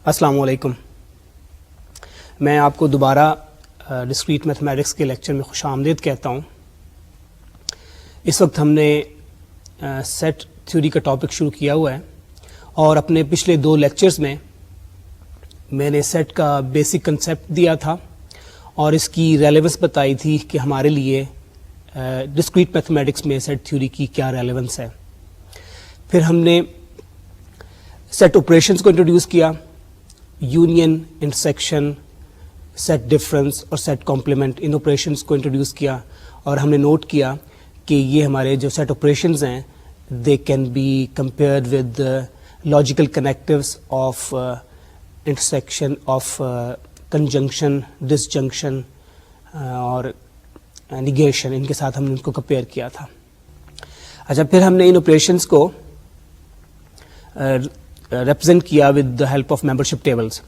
السلام علیکم. میں آپ کو دوبارہ ڈسکریٹ میتھمیٹکس کے لیکچر میں خوش آمدید کہتا ہوں. اس وقت ہم نے سیٹ تھیوری کا ٹاپک شروع کیا ہوا ہے اور اپنے پچھلے 2 لیکچرز میں نے سیٹ کا بیسک کنسیپٹ دیا تھا اور اس کی ریلیونس بتائی تھی کہ ہمارے لیے ڈسکریٹ میتھمیٹکس میں سیٹ تھیوری کی کیا ریلیونس ہے. پھر ہم نے سیٹ آپریشنز کو انٹروڈیوس کیا، یونین، انٹرسیکشن، سیٹ ڈفرنس اور سیٹ کمپلیمنٹ، ان آپریشنز کو انٹروڈیوس کیا اور ہم نے نوٹ کیا کہ یہ ہمارے جو سیٹ آپریشنز ہیں they can be compared with logical connectives of intersection, of conjunction, disjunction اور نیگیشن، ان کے ساتھ ہم نے ان کو کمپیئر کیا تھا. اچھا، پھر ہم نے ان آپریشنز کو ریپرزینٹ کیا with the help of membership tables,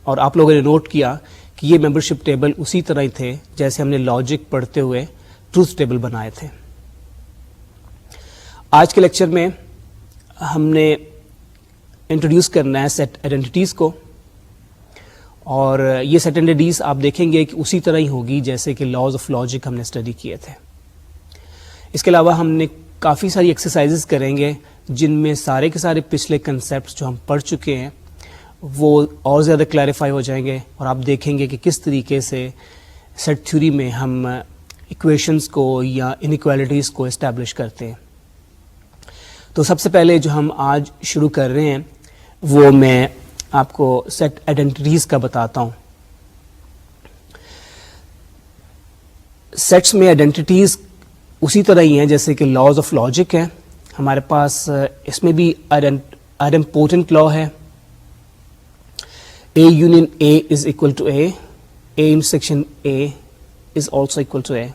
اور آپ لوگوں نے نوٹ کیا کہ یہ ممبرشپ ٹیبل اسی طرح ہی تھے جیسے ہم نے لاجک پڑھتے ہوئے ٹروتھ ٹیبل بنائے تھے. آج کے لیکچر میں ہم نے انٹروڈیوس کرنا ہے سیٹ آئیڈینٹیز کو، اور یہ سیٹ آئیڈینٹیز آپ دیکھیں گے کہ اسی طرح ہی ہوگی جیسے کہ لاز آف لاجک ہم نے اسٹڈی کیے تھے. اس کے علاوہ ہم نے کافی ساری ایکسرسائزز کریں گے جن میں سارے کے سارے پچھلے کنسیپٹس جو ہم پڑھ چکے ہیں وہ اور زیادہ کلیریفائی ہو جائیں گے، اور آپ دیکھیں گے کہ کس طریقے سے سیٹ تھیوری میں ہم ایکویشنز کو یا انیکوالٹیز کو اسٹیبلش کرتے ہیں. تو سب سے پہلے جو ہم آج شروع کر رہے ہیں وہ میں آپ کو سیٹ آئیڈینٹیز کا بتاتا ہوں. سیٹس میں آئیڈینٹیز اسی طرح ہی ہیں جیسے کہ لاز آف لاجک ہے. ہمارے پاس اس میں بھی آئیڈمپورٹنٹ لا ہے، A union A is equal to A, A intersection A is also equal to A.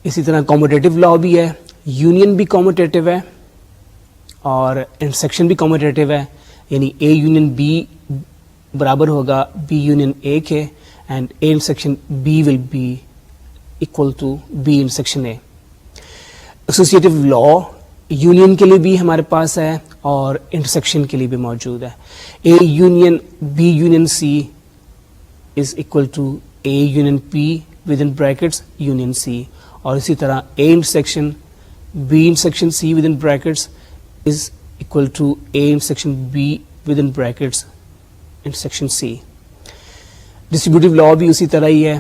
اسی طرح کاموٹیٹو لا بھی ہے، یونین بھی کاموٹیٹو ہے اور انٹرسیکشن بھی کاموٹیٹو ہے، یعنی اے یونین بی برابر ہوگا بی یونین اے کے، and A intersection B will be equal to B intersection A. Associative law union کے لیے بھی ہمارے پاس ہے اور انٹرسیکشن کے لیے بھی موجود ہے. A union B union C is equal to A union P within brackets union C, اور اسی طرح A intersection B intersection C within brackets is equal to A intersection B within brackets intersection C. Distributive law بھی اسی طرح ہی ہے.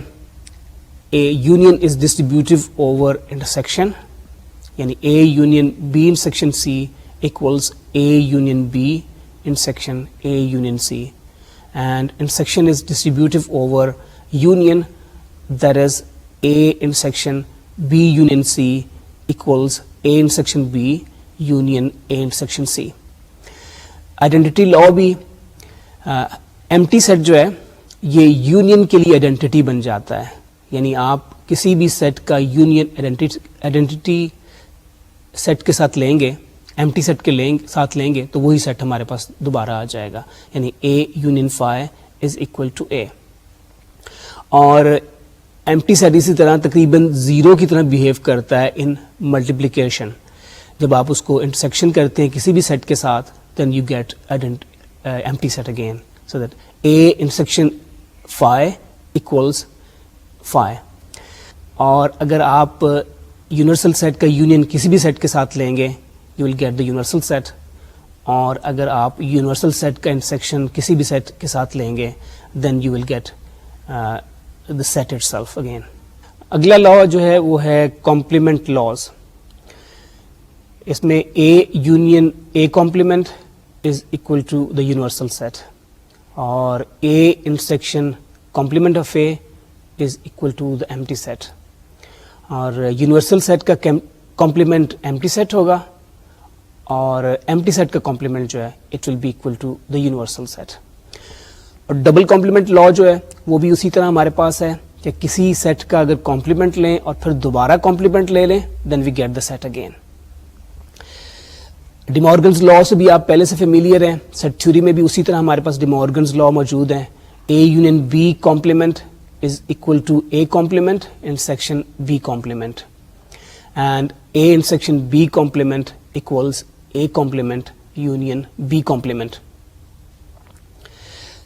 A union is distributive over intersection, یعنی A union B intersection C equals A union B intersection A union C, and intersection is distributive over union, that is A intersection B union C equals A intersection B union A intersection C. Identity law بھی empty set جو ہے یہ union کے لیے identity بن جاتا ہے، یعنی آپ کسی بھی سیٹ کا یونین آئیڈینٹی سیٹ کے ساتھ لیں گے، ایمٹی سیٹ کے ساتھ لیں گے تو وہی سیٹ ہمارے پاس دوبارہ آ جائے گا، یعنی A union phi is equal to A. اور ایمٹی سیٹ اسی طرح تقریباً 0 کی طرح بیہیو کرتا ہے ان ملٹیپلیکیشن. جب آپ اس کو انٹرسیکشن کرتے ہیں کسی بھی سیٹ کے ساتھ then you get empty set again, so that A intersection phi equals phi. اور اگر آپ یونیورسل سیٹ کا یونین کسی بھی سیٹ کے ساتھ لیں گے you will get the universal set, اور اگر آپ یونیورسل سیٹ کا انٹرسیکشن کسی بھی سیٹ کے ساتھ لیں گے then you will get the set itself again. اگلا لا جو ہے وہ ہے کمپلیمنٹ لاز. اس میں A union A complement is equal to the universal set, اور A intersection complement of A is equal to the empty set. اور universal set کا کمپلیمنٹ ایمٹی سیٹ ہوگا اور ایمٹی سیٹ کا کمپلیمنٹ جو ہے it will be equal to the universal set. اور double complement law جو ہے وہ بھی اسی طرح ہمارے پاس ہے کہ کسی سیٹ کا اگر کمپلیمنٹ لیں اور پھر دوبارہ کمپلیمنٹ لے لیں then we get the set again. De Morgan's law سے بھی آپ پہلے سے فیملیئر ہیں، سیٹ تھیوری میں بھی اسی طرح ہمارے پاس ڈی مورگنز لا موجود ہیں. اے union B complement is equal to A complement intersection B complement, and A intersection B complement equals A complement union B complement.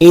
A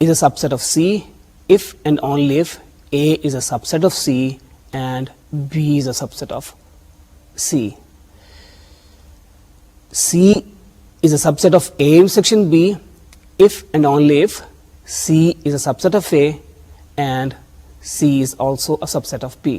is a subset of C if and only if A is a subset of C and B is a subset of C. C is a subset of A intersection B if and only if C is a subset of A and C is also a subset of B.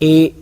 A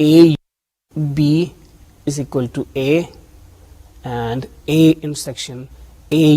A B is equal to A and A intersection A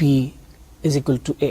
B is equal to A.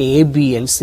A, B and C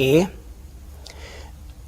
A.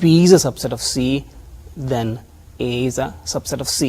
B is a subset of C, then A is a subset of C.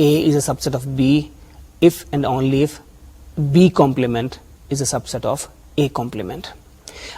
A is a subset of B if and only if B complement is a subset of A complement.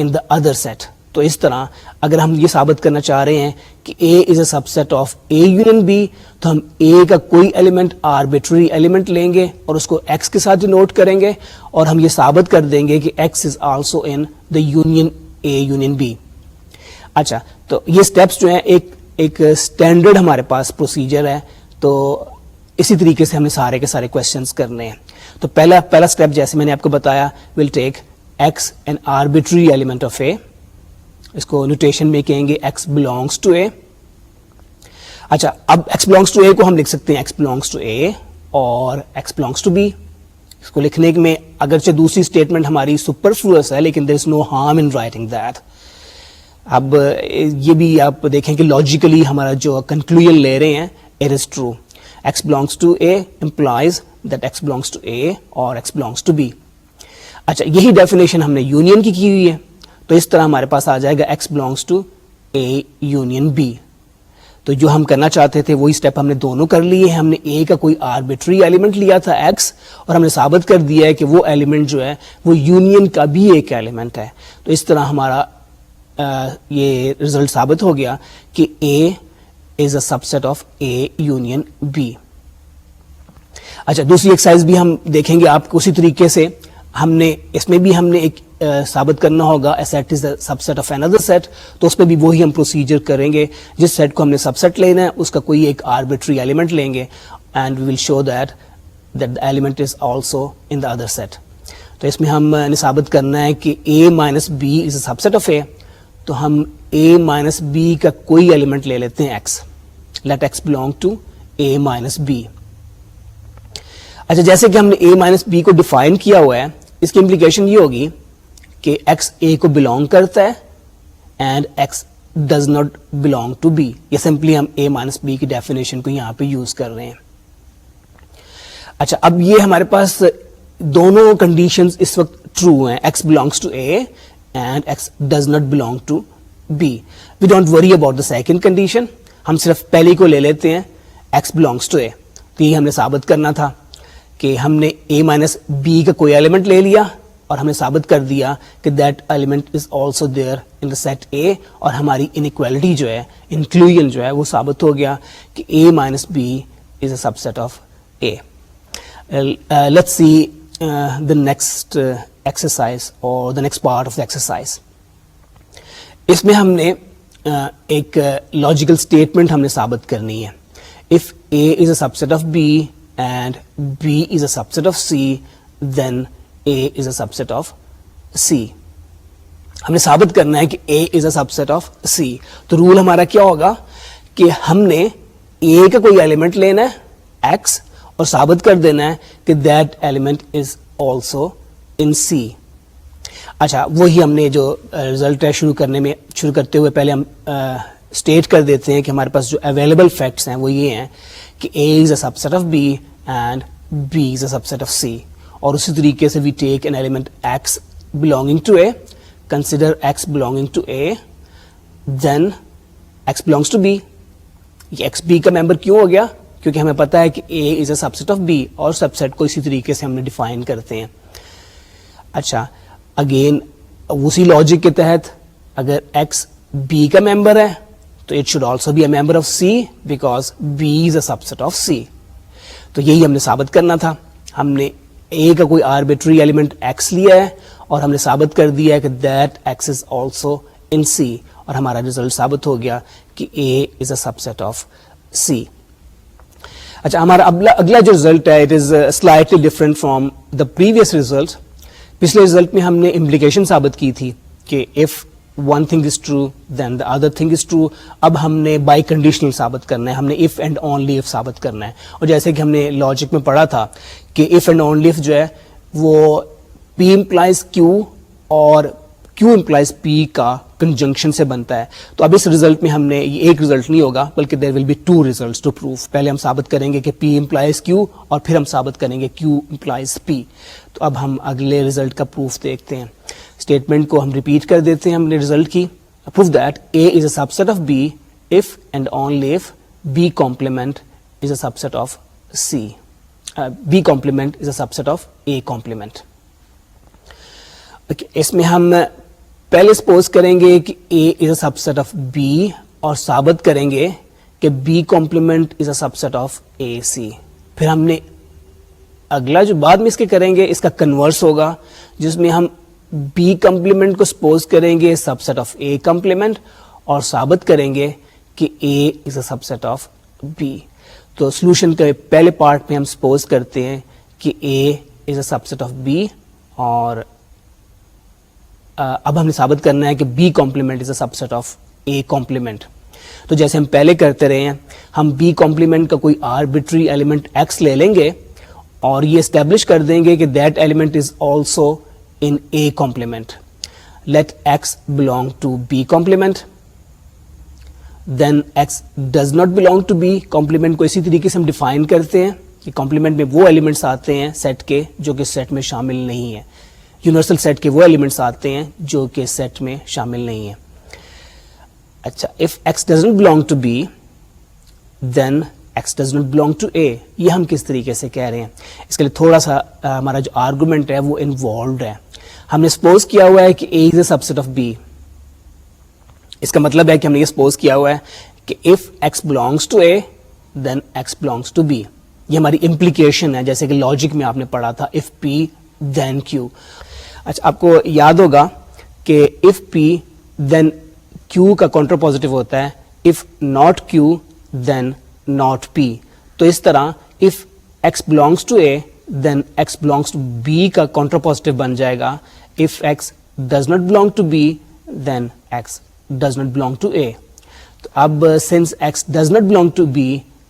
in the other set. تو اس طرح اگر ہم یہ ثابت کرنا چاہ رہے ہیں کہ A is a subset of A union B, تو ہم A کا کوئی ایلیمنٹ آربیٹری ایلیمنٹ لیں گے اور اس کو X کے ساتھ ڈینوٹ کریں گے اور ہم یہ ثابت کر دیں گے کہ X is also in the union A union B. اچھا, تو یہ اسٹیپس جو ہیں ایک اسٹینڈرڈ ہمارے پاس پروسیجر ہے, تو اسی طریقے سے ہم نے سارے کے سارے کوشچنس کرنے ہیں. تو پہلا اسٹیپ جیسے میں نے آپ کو بتایا, ول ٹیک X an arbitrary element of A. اس کو نوٹیشن میں کہیں گے X belongs to A. اچھا, اب X belongs to A کو ہم لکھ سکتے ہیں X belongs to A اور X belongs to B. اس کو لکھنے میں اگرچہ دوسری اسٹیٹمنٹ ہماری سپرفلوس ہے, لیکن there is no harm in writing that. اب یہ بھی آپ دیکھیں کہ لاجیکلی ہمارا جو کنکلوژن لے رہے ہیں, it is true. X belongs to A implies that X belongs to A اور X belongs to B. اچھا, یہی ڈیفینیشن ہم نے یونین کی ہوئی ہے, تو اس طرح ہمارے پاس آ جائے گا X belongs to A union B. تو جو ہم کرنا چاہتے تھے وہی اسٹیپ ہم نے دونوں کر لیے. ہم نے A کا کوئی آربیٹری ایلیمنٹ لیا تھا X, اور ہم نے ثابت کر دیا ہے کہ وہ ایلیمنٹ جو ہے وہ یونین کا بھی ایک ایلیمنٹ ہے. تو اس طرح ہمارا یہ ریزلٹ ثابت ہو گیا کہ A is a subset of A union B. اچھا, دوسری ایکسرسائز بھی ہم دیکھیں گے آپ کو اسی طریقے سے. اس میں بھی ہم نے ایک ثابت کرنا ہوگا a set is a subset of another set. تو اس میں بھی وہی ہم پروسیجر کریں گے. جس سیٹ کو ہم نے سب سیٹ لینا ہے اس کا کوئی ایک آربیٹری ایلیمنٹ لیں گے, and we will show that the element is also in the other set. تو اس میں ہم نے ثابت کرنا ہے کہ A minus B is a subset of A. تو ہم A minus B کا کوئی ایلیمنٹ لے لیتے ہیں X. Let X belong to A minus B. اچھا, جیسے کہ ہم نے A minus B کو ڈیفائن کیا ہوا ہے, اس کی امپلیکیشن یہ ہوگی کہ X A کو بلونگ کرتا ہے and X does not belong to B. یا سمپلی ہم A minus B کی ڈیفینیشن کو یہاں پہ یوز کر رہے ہیں. اچھا, اب یہ ہمارے پاس دونوں کنڈیشنز اس وقت ٹرو ہیں. X belongs to A and X does not belong to B. We don't worry about the second condition. ہم صرف پہلی کو لے لیتے ہیں X belongs to A. تو یہ ہم نے ثابت کرنا تھا کہ ہم نے A minus B کا کوئی ایلیمنٹ لے لیا اور ہم نے ثابت کر دیا کہ that element is also there in the set A, اور ہماری انیکویلٹی جو ہے, انکلوژن جو ہے وہ ثابت ہو گیا کہ A minus B is a subset of A. Let's see the next exercise or the next part of the exercise. اس میں ہم نے ایک لاجیکل اسٹیٹمنٹ ہم نے ثابت کرنی ہے. If A is a subset of B and B is a subset of C, then A is a subset of C. ہم نے ثابت کرنا ہے کہ A is a subset of C. تو رول ہمارا کیا ہوگا کہ ہم نے A کا کوئی ایلیمنٹ لینا ہے X اور ثابت کر دینا ہے کہ that element is also in C. اچھا, وہی ہم نے جو ریزلٹ ہے شروع کرتے ہوئے پہلے ہم اسٹیٹ کر دیتے ہیں کہ ہمارے پاس جو اویلیبل فیکٹس ہیں وہ یہ ہیں کہ A is a subset of B and B is a subset of C. اور اسی طریقے سے we take an element X belonging to A, consider X belonging to A, then X belongs to B. یہ X B کا ممبر کیوں ہو گیا؟ کیونکہ ہمیں پتا ہے کہ A is a subset of B, اور سب سیٹ کو اسی طریقے سے ہم نے ڈیفائن کرتے ہیں. اچھا, اگین اسی لاجک کے تحت اگر X B کا ممبر ہے تو it should also be a member of C because B is a subset of C. تو یہی ہم نے ثابت کرنا تھا. ہم نے A کا کوئی آربیٹری ایلیمنٹ X لیا ہے اور ہم نے ثابت کر دیا ہے کہ that X is also in C, اور ہمارا ریزلٹ ثابت ہو گیا کہ A is a subset of C. اچھا, ہمارا اگلا جو ریزلٹ ہے it is slightly different from the previous result. پچھلے ریزلٹ میں ہم نے امپلیکیشن ثابت کی تھی کہ if one thing is true then the other thing is true. اب ہم نے بائی کنڈیشنل ثابت کرنا ہے, ہم نے if and only if ثابت کرنا ہے. اور جیسے کہ ہم نے لاجک میں پڑھا تھا کہ if and only if جو ہے وہ P implies Q اور Q implies P کا کنجنکشن سے بنتا ہے. تو اب اس ریزلٹ میں ہم نے یہ ایک ریزلٹ نہیں ہوگا بلکہ there will be two results to prove. پہلے ہم ثابت کریں گے کہ P implies Q اور پھر ہم ثابت کریں گے Q implies P. تو اب ہم اگلے ریزلٹ کا پروف دیکھتے ہیں. اسٹیٹمنٹ کو ہم ریپیٹ کر دیتے ہیں ہم نے ریزلٹ کی. Proof that A is a subset of B if and only if B complement is a subset of C. B complement is a subset of A complement. اس میں ہم پہلے سپوز کریں گے کہ A is a subset of B اور ثابت کریں گے کہ B complement is a subset of AC. پھر ہم نے اگلا جو بعد میں اس کے کریں گے اس کا کنورس ہوگا, جس میں ہم B کمپلیمنٹ کو سپوز کریں گے subset of A complement اور ثابت کریں گے کہ A is a subset of B. تو سولوشن کے پہلے پارٹ میں ہم سپوز کرتے ہیں کہ A is a subset of B اور اب ہم نے ثابت کرنا ہے کہ B complement is a subset of A complement. تو جیسے ہم پہلے کرتے رہے ہیں, ہم B کمپلیمنٹ کا کوئی آربیٹری ایلیمنٹ X لے لیں گے اور یہ اسٹیبلش کر دیں گے کہ that element is also in A complement. Let X belong to B complement, then X does not belong to B complement کو اسی طریقے سے ہم ڈیفائن کرتے ہیں کہ کمپلیمنٹ میں وہ ایلیمنٹس آتے ہیں سیٹ کے جو کہ سیٹ میں شامل نہیں ہیں, یونیورسل سیٹ کے وہ ایلیمنٹس آتے ہیں جو کہ سیٹ میں شامل نہیں ہیں. اچھا, if X doesn't belong to B then X does not belong to A. یہ ہم کس طریقے سے کہہ رہے ہیں, اس کے لیے تھوڑا سا ہمارا جو آرگومنٹ ہے وہ انوالوڈ ہے. ہم نے سپوز کیا ہوا ہے کہ A is a subset of B. اس کا مطلب ہے کہ ہم نے یہ سپوز کیا ہوا ہے کہ if X belongs to A then X belongs to B. یہ ہماری امپلیکیشن ہے, جیسے کہ لاجک میں آپ نے پڑھا تھا if P then Q. اچھا, آپ کو یاد ہوگا کہ if P then Q کا کانٹر پازیٹو ہوتا ہے if not Q then not P. تو اس طرح if X belongs to A then X belongs to B کا کانٹر پازیٹو بن جائے گا if X does not belong to B then X does not belong to A. تو اب since X does not belong to B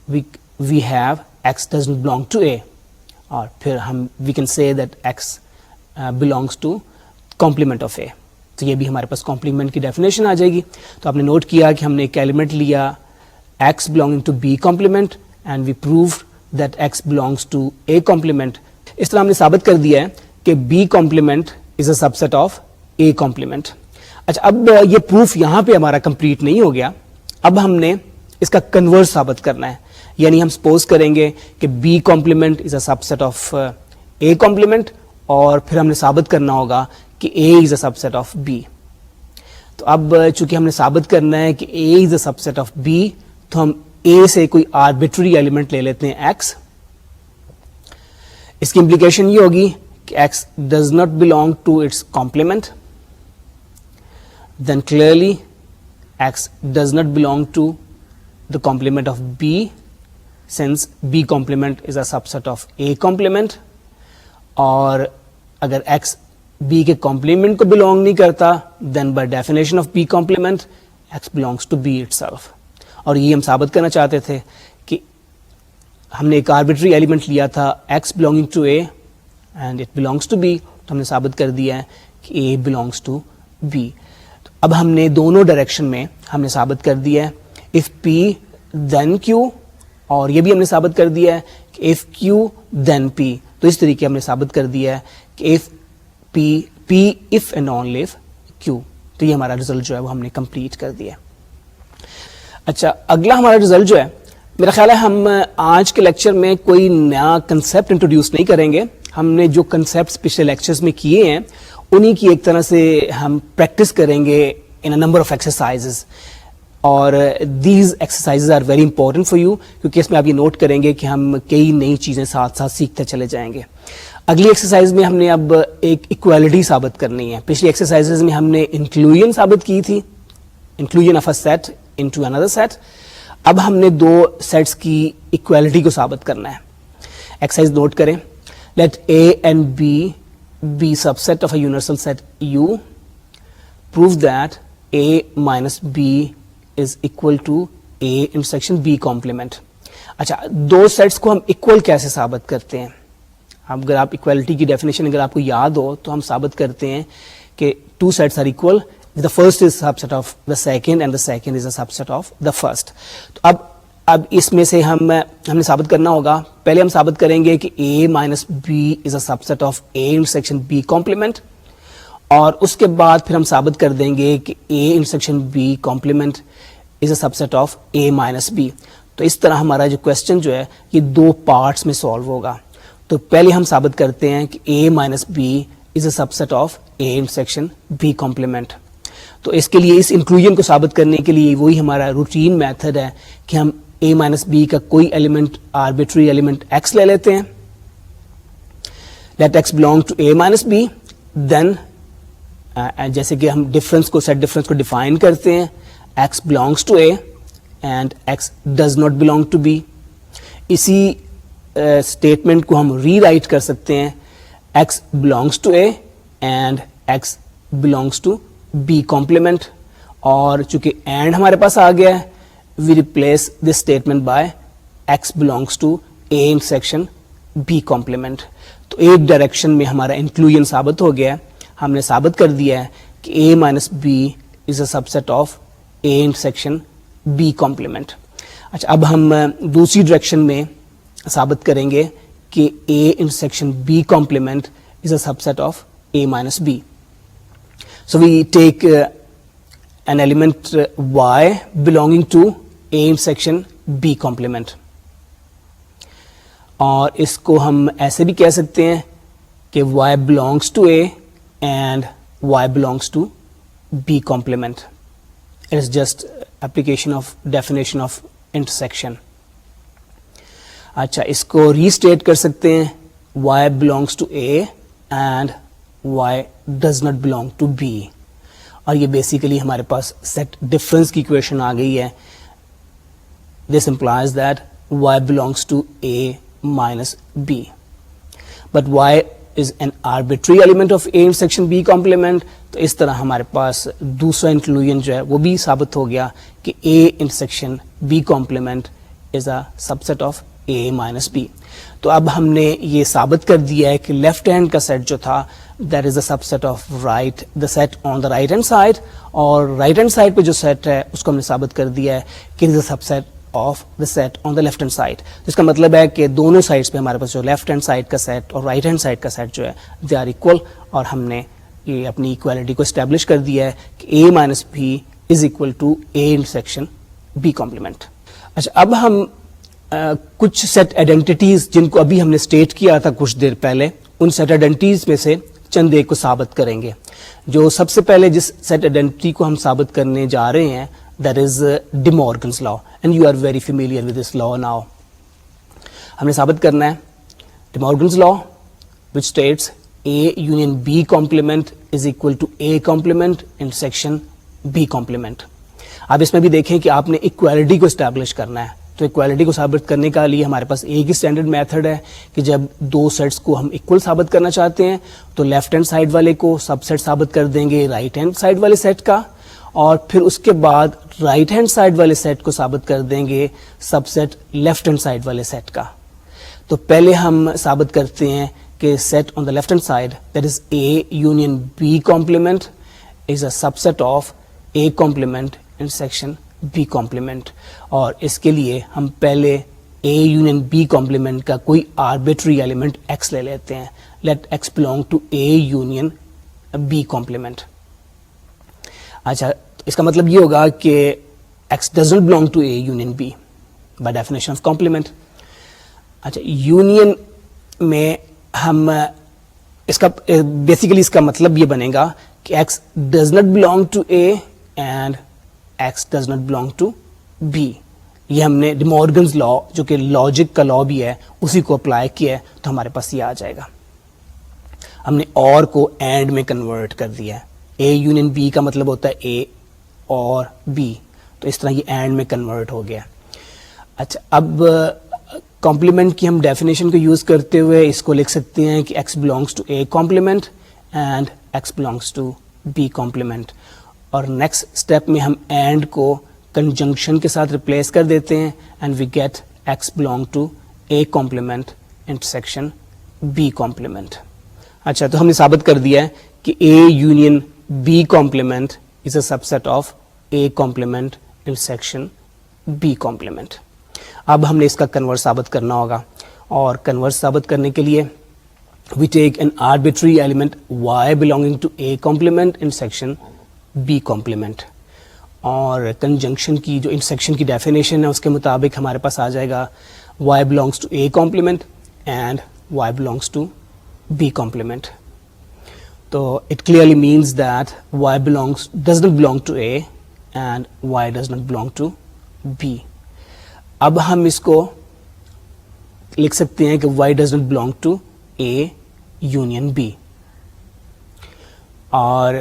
we have X doesn't belong to A, اور پھر ہم we can say that X belongs to complement of A. تو یہ بھی ہمارے پاس complement کی ڈیفینیشن آ جائے گی. تو آپ نے نوٹ کیا کہ ہم نے ایک ایلیمنٹ لیا X belonging to B complement and we proved that X belongs to A complement. اس طرح ہم نے ثابت کر دیا ہے کہ B complement is a subset of A complement. اچھا, اب یہ پروف یہاں پہ ہمارا کمپلیٹ نہیں ہو گیا, اب ہم نے اس کا کنورس ثابت کرنا ہے. یعنی ہم سپوز کریں گے کہ B complement is a subset of A complement اور پھر ہم نے ثابت کرنا ہوگا کہ A is a subset of B. تو اب چونکہ ہم نے ثابت کرنا ہے کہ A is a subset of B, تو ہم A سے کوئی آربیٹری ایلیمنٹ لے لیتے ہیں X. اس کی امپلیکیشن یہ ہوگی کہ X does not belong to its complement. Then clearly X does not belong to the complement of B since B complement is a subset of A complement. اور اگر X B کے complement کو belong نہیں کرتا then by definition of B complement X belongs to B itself. اور یہ ہم ثابت کرنا چاہتے تھے کہ ہم نے ایک آربیٹری ایلیمنٹ لیا تھا X belonging to A and it belongs to B, تو ہم نے ثابت کر دیا ہے کہ A belongs to B. تو اب ہم نے دونوں ڈائریکشن میں ہم نے ثابت کر دیا ہے if P then Q, اور یہ بھی ہم نے ثابت کر دیا ہے کہ if Q then P. تو اس طریقے ہم نے ثابت کر دیا ہے کہ if P if and only if Q. تو یہ ہمارا رزلٹ جو ہے وہ ہم نے کمپلیٹ کر دیا. اچھا, اگلا ہمارا رزلٹ جو ہے, میرا خیال ہے ہم آج کے لیکچر میں کوئی نیا کنسیپٹ انٹروڈیوس نہیں کریں گے. ہم نے جو کنسیپٹس پچھلے لیکچرز میں کیے ہیں انہی کی ایک طرح سے ہم پریکٹس کریں گے in a number of exercises, اور these exercises are very important for you, کیونکہ اس میں آپ یہ نوٹ کریں گے کہ ہم کئی نئی چیزیں ساتھ ساتھ سیکھتے چلے جائیں گے. اگلی ایکسرسائز میں ہم نے اب ایک ایکویلٹی ثابت کرنی ہے. پچھلی ایکسرسائزز میں ہم نے انکلوژن ثابت کی تھی, inclusion of a set into اندر سیٹ. اب ہم نے دو سیٹس کی ایکویلٹی کو ثابت کرنا ہے. ایکسرسائز نوٹ کریں. Let A and B be subset of a universal set U. Prove that A minus B is equal to A intersection B complement. اچھا, دو سیٹس کو ہم اکول کیسے ثابت کرتے ہیں؟ اب اگر آپ ایکویلٹی کی ڈیفینیشن اگر آپ کو یاد ہو تو ہم ثابت کرتے ہیں کہ two sets are equal, the first is subset of the second and the second is a subset of the first. تو اب اس میں سے ہم نے ثابت کرنا ہوگا. پہلے ہم ثابت کریں گے کہ A minus B is a subset of A intersection B complement, اور اس کے بعد پھر ہم ثابت کر دیں گے کہ A intersection B complement is a subset of A minus B. تو اس طرح ہمارا جو کوشچن جو ہے یہ دو پارٹس میں سالو ہوگا. تو پہلے ہم ثابت کرتے ہیں کہ A minus B is a subset of A intersection B complement. تو اس کے لیے اس انکلوژن کو ثابت کرنے کے لیے وہی ہمارا روٹین میتھڈ ہے کہ ہم a مائنس بی کا کوئی ایلیمنٹ آربیٹری ایلیمنٹ x لے لیتے ہیں. Let x belong to a minus B. Then جیسے کہ ہم سیٹ ڈفرینس کو ڈیفائن کرتے ہیں, x belongs to a and x does not belong to b. اسی اسٹیٹمنٹ کو ہم ری رائٹ کر سکتے ہیں, x belongs to a and x belongs to b complement. اور چونکہ اینڈ ہمارے پاس آ گیا ہے, we replace this statement by x belongs to a intersection b complement. تو ایک ڈائریکشن میں ہمارا انکلوژن ثابت ہو گیا ہے. ہم نے ثابت کر دیا ہے کہ a minus B is a subset of a intersection b complement. اچھا, اب ہم دوسری ڈائریکشن میں ثابت کریں گے کہ a intersection b complement is a subset of a minus b. So we take an element y belonging to a intersection b complement. اور اس کو ہم ایسے بھی کہہ سکتے ہیں کہ y belongs to a and y belongs to b complement. It is just application of definition of intersection. اچھا, اس کو ریسٹیٹ کر سکتے ہیں y belongs to a and y does not belong to b. اور یہ بیسیکلی ہمارے پاس set difference کی equation آ گئی ہے. This implies that y belongs to a minus b. But y is an arbitrary element of a intersection b complement. تو اس طرح ہمارے پاس دوسرا انکلوژن جو ہے وہ بھی ثابت ہو گیا کہ a intersection b complement is a subset of a minus b. تو اب ہم نے یہ ثابت کر دیا ہے کہ لیفٹ ہینڈ کا سیٹ جو تھا that is a subset of the set on the right hand side, اور رائٹ ہینڈ سائڈ پہ جو سیٹ ہے اس کو ہم نے ثابت کر دیا ہے کہ it is a subset of the set on the left hand side. اس کا مطلب ہے کہ دونوں سائڈس پہ ہمارے پاس جو لیفٹ ہینڈ سائڈ کا سیٹ اور رائٹ ہینڈ سائڈ کا سیٹ جو ہے they are equal, اور ہم نے یہ اپنی ایکویلٹی کو اسٹیبلش کر دیا ہے کہ a minus b is equal to a intersection b complement. اچھا, اب ہم کچھ سیٹ آئیڈینٹیز جن کو ابھی ہم نے اسٹیٹ کیا تھا کچھ دیر پہلے, ان سیٹ آئیڈینٹیز میں سے چند ایک کو ثابت کریں گے. جو سب سے پہلے جس سیٹ آئیڈینٹی کو ہم ثابت کرنے جا رہے ہیں that is De Morgan's law, and you are very familiar with this law now. ہم نے ثابت کرنا ہے De Morgan's law which states A union B complement is equal to A complement intersection B complement. اب اس میں بھی دیکھیں کہ آپ نے ایکویلٹی کو اسٹیبلش کرنا ہے. تو ایکویلٹی کو ثابت کرنے کا لیے ہمارے پاس ایک ہی اسٹینڈرڈ میتھڈ ہے کہ جب دو سیٹس کو ہم اکول ثابت کرنا چاہتے ہیں تو لیفٹ ہینڈ سائڈ والے کو سب سیٹ ثابت کر دیں گے رائٹ ہینڈ سائڈ والے سیٹ کا, اور پھر اس کے بعد رائٹ ہینڈ سائڈ والے سیٹ کو ثابت کر دیں گے subset left hand side والے سیٹ کا. تو پہلے ہم ثابت کرتے ہیں کہ set on the left hand side that is A union B complement is a subset of A complement intersection B complement. اور اس کے لیے ہم پہلے اے یونین بی کمپلیمنٹ کا کوئی آربیٹری ایلیمنٹ ایکس لے لیتے ہیں. Let x belong to A union B complement. اچھا, اس کا مطلب یہ ہوگا کہ x does not belong to A union B by definition of complement. اچھا, یونین میں ہم اس کا بیسیکلی اس کا مطلب یہ بنے گا کہ x does not belong to A and x does not belong to B. یہ ہم نے ڈی مورگنز لا جو کہ لاجک کا لا بھی ہے اسی کو اپلائی کیا ہے, تو ہمارے پاس یہ آ جائے گا. ہم نے اور کو اینڈ میں کنورٹ کر دیا ہے. اے یونین بی کا مطلب ہوتا ہے اے اور بی, تو اس طرح یہ اینڈ میں کنورٹ ہو گیا. اچھا, اب کمپلیمنٹ کی ہم ڈیفینیشن کو یوز کرتے ہوئے اس کو لکھ سکتے ہیں کہ x belongs to A complement and x belongs to B complement. اور نیکسٹ اسٹیپ میں ہم اینڈ کو کنجنکشن کے ساتھ ریپلیس کر دیتے ہیں and we get x belong to A complement intersection B complement. اچھا, تو ہم نے ثابت کر دیا ہے کہ A union B complement is a subset of A complement intersection B complement. اب ہم نے اس کا کنورس ثابت کرنا ہوگا, اور کنورس ثابت کرنے کے لیے we take an arbitrary element y belonging to A complement intersection B complement. اور کنجنکشن کی جو انٹرسیکشن کی ڈیفینیشن ہے اس کے مطابق ہمارے پاس آ جائے گا y belongs to A complement and y belongs to B complement. تو it clearly means that y does not belong to A and y does not belong to B. اب ہم اس کو لکھ سکتے ہیں کہ y does not belong to A union B, اور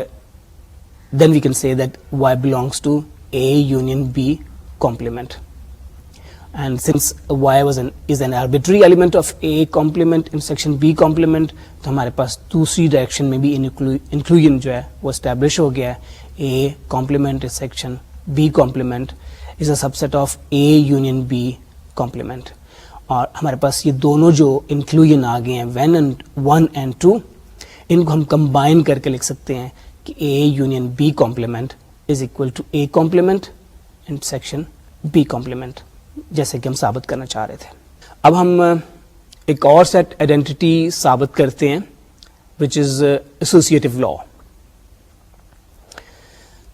then we can say that y belongs to A union B complement. And since y is an arbitrary element of A complement in section B complement, تو ہمارے پاس دوسری direction میں بھی inclusion جو ہے وہ establish ہو گیا ہے. A complement in section B complement is a subset of A union B complement. اور ہمارے پاس یہ دونوں جو انکلوژن آ گئے ہیں 1 and 2, ان کو ہم کمبائن کر کے لکھ سکتے ہیں کہ A union B complement is equal to A complement in section B complement, جیسے کہ ہم ثابت کرنا چاہ رہے تھے. اب ہم ایک اور سیٹ آئیڈینٹی ثابت کرتے ہیں which is associative law.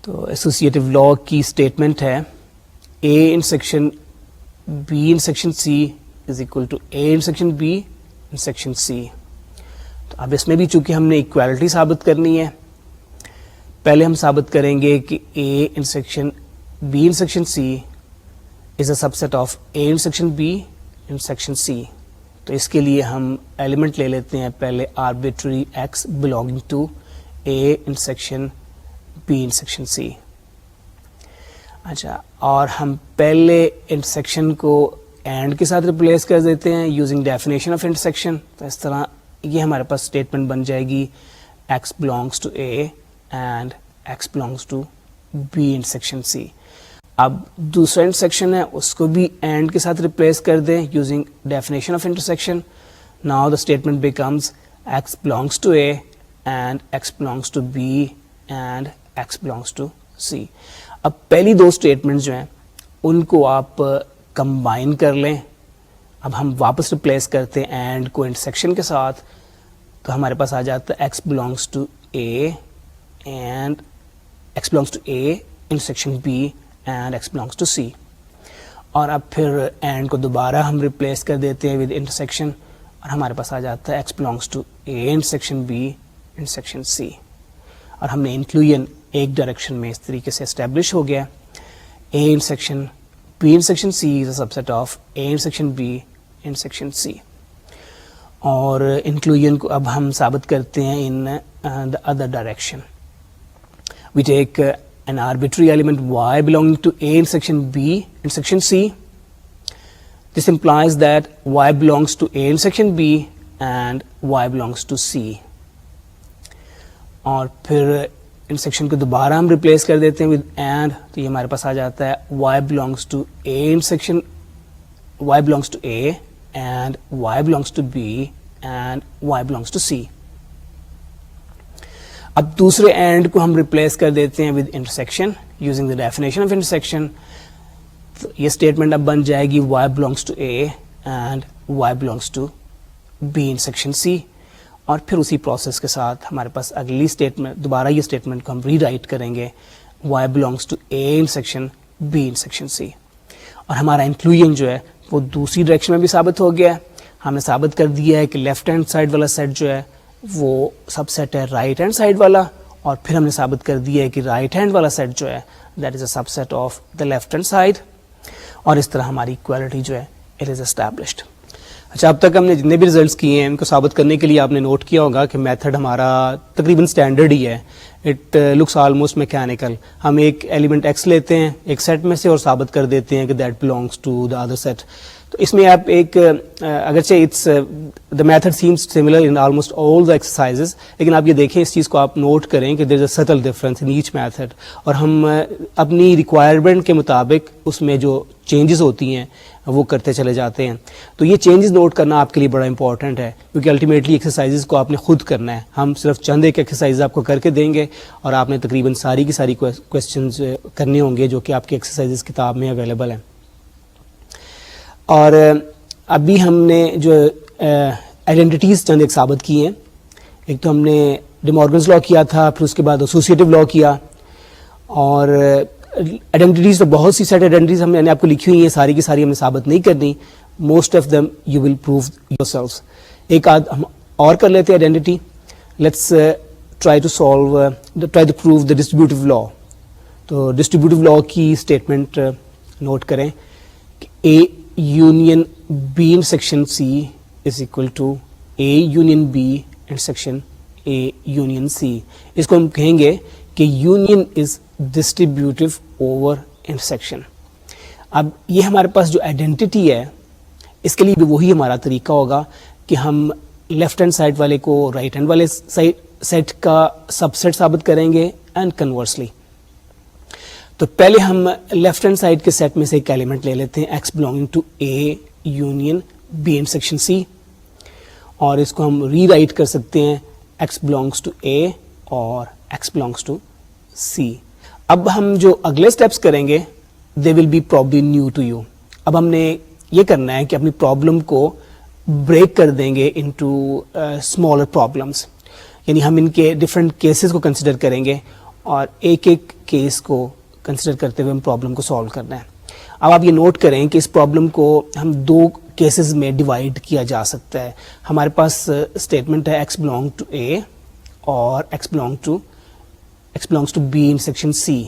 تو associative law کی اسٹیٹمنٹ ہے A intersection B intersection C is equal to A intersection B intersection C. تو اب اس میں بھی چونکہ ہم نے ایکویلٹی ثابت کرنی ہے، پہلے ہم ثابت کریں گے کہ A intersection B intersection C is a subset of A intersection B intersection C. تو اس کے لیے ہم ایلیمنٹ لے لیتے ہیں پہلے arbitrary x belonging to A intersection B intersection C. اچھا، اور ہم پہلے انٹرسیکشن کو اینڈ کے ساتھ ریپلیس کر دیتے ہیں یوزنگ ڈیفینیشن آف انٹرسیکشن. تو اس طرح یہ ہمارے پاس اسٹیٹمنٹ بن جائے گی x belongs to A and x belongs to B intersection C. اب دوسرا انٹرسیکشن ہے اس کو بھی اینڈ کے ساتھ ریپلیس کر دیں using definition of intersection. Now the statement becomes x belongs to A and x belongs to B and x belongs to C. اب پہلی دو اسٹیٹمنٹ جو ہیں ان کو آپ کمبائن کر لیں. اب ہم واپس ریپلیس کرتے ہیں اینڈ کو انٹرسیکشن کے ساتھ، تو ہمارے پاس آ جاتا ہے x belongs to A and x belongs to A intersection B and x belongs to C. اور اب پھر اینڈ کو دوبارہ ہم ریپلیس کر دیتے ہیں ود انٹرسیکشن، اور ہمارے پاس آ جاتا ہے x belongs to A intersection B intersection C. اور ہم نے انکلوژن ایک ڈائریکشن میں اس طریقے سے اسٹیبلش ہو گیا. A intersection B intersection C is a subset of A intersection B intersection C. اور انکلوژن کو اب ہم ثابت کرتے ہیں ان the other direction. We take an arbitrary element y belonging to A intersection B intersection C. This implies that y belongs to A intersection B and y belongs to C. اور پھر intersection کو دوبارہ ہم replace کر دیتے ہیں with and, تو یہ ہمارے پاس آ جاتا ہے y belongs to A intersection y belongs to A and y belongs to B and y belongs to C. اب دوسرے اینڈ کو ہم ریپلیس کر دیتے ہیں with intersection using the definition of intersection. تو یہ اسٹیٹمنٹ اب بن جائے گی y belongs to A and y belongs to B intersection C. اور پھر اسی پروسیس کے ساتھ ہمارے پاس اگلی اسٹیٹمنٹ، دوبارہ یہ اسٹیٹمنٹ کو ہم ری رائٹ کریں گے y belongs to A intersection B intersection C. اور ہمارا انکلوژن جو ہے وہ دوسری ڈائریکشن میں بھی ثابت ہو گیا ہے. ہم نے ثابت کر دیا ہے کہ لیفٹ ہینڈ سائڈ والا سیٹ جو ہے وہ سب سیٹ ہے رائٹ ہینڈ سائڈ والا، اور پھر ہم نے ثابت کر دیا ہے کہ رائٹ ہینڈ والا سیٹ جو ہے that is a subset of the left hand side. اور اس طرح ہماری اکویلٹی جو ہے اٹ از اسٹیبلشڈ. اچھا، اب تک ہم نے جتنے بھی ریزلٹس کیے ہیں ان کو ثابت کرنے کے لیے آپ نے نوٹ کیا ہوگا کہ میتھڈ ہمارا تقریباً اسٹینڈرڈ ہی ہے. It looks almost mechanical. ہم ایک ایلیمنٹ ایکس لیتے ہیں ایک سیٹ میں سے اور ثابت کر دیتے ہیں کہ that belongs to the other set. تو اس میں آپ ایک اگرچہ it's the method seems similar in almost all the exercises, لیکن آپ یہ دیکھیں اس چیز کو آپ نوٹ کریں کہ there is a subtle difference in each method, اور ہم اپنی ریکوائرمنٹ کے مطابق اس میں جو چینجز ہوتی ہیں وہ کرتے چلے جاتے ہیں. تو یہ چینجز نوٹ کرنا آپ کے لیے بڑا امپورٹنٹ ہے، کیونکہ الٹیمیٹلی ایکسرسائزز کو آپ نے خود کرنا ہے. ہم صرف چند ایک ایکسرسائز آپ کو کر کے دیں گے اور آپ نے تقریباً ساری کی ساری کویسچنز کرنے ہوں گے جو کہ آپ کی ایکسرسائزز کتاب میں اویلیبل ہیں. اور ابھی ہم نے جو آئیڈینٹیز چند ایک ثابت کی ہیں. ایک تو ہم نے ڈی مورگنز لا کیا تھا، پھر اس کے بعد ایسوسیٹیو لا کیا. اور آئیڈینٹیز تو بہت سی سیٹ آئیڈینٹیز ہم نے آپ کو لکھی ہوئی ہیں، ساری کی ساری ہم نے ثابت نہیں کرنی. Most of them you will prove yourselves. ایک ہم اور کر لیتے ہیں identity. Let's try to prove the distributive law. تو ڈسٹریبیوٹیو لا کی اسٹیٹمنٹ نوٹ کریں کہ A union B intersection C is equal to A union B intersection A union C. اس کو ہم کہیں گے کہ union is distributive over intersection. اب یہ ہمارے پاس جو آئیڈینٹی ہے اس کے لیے بھی وہی ہمارا طریقہ ہوگا کہ ہم لیفٹ ہینڈ سائڈ والے کو رائٹ ہینڈ والے سیٹ کا سب سیٹ ثابت کریں گے اینڈ کنورسلی. تو پہلے ہم لیفٹ ہینڈ سائڈ کے سیٹ میں سے ایک ایلیمنٹ لے لیتے ہیں x belonging to A union B intersection C, اور اس کو ہم ری رائٹ کر سکتے ہیں ایکس بلونگس ٹو اے اور ایکس بلونگس ٹو سی. اب ہم جو اگلے اسٹیپس کریں گے they will be probably new to you. اب ہم نے یہ کرنا ہے کہ اپنی پرابلم کو بریک کر دیں گے انٹو اسمالر پرابلمس, یعنی ہم ان کے ڈفرینٹ کیسز کو کنسیڈر کریں گے اور ایک ایک کیس کو کنسیڈر کرتے ہوئے ہم پرابلم کو سالو کرنا ہے. اب آپ یہ نوٹ کریں کہ اس پرابلم کو ہم دو کیسز میں ڈیوائڈ کیا جا سکتا ہے. ہمارے پاس اسٹیٹمنٹ ہے ایکس بلونگ ٹو اے اور x belongs to B intersection C.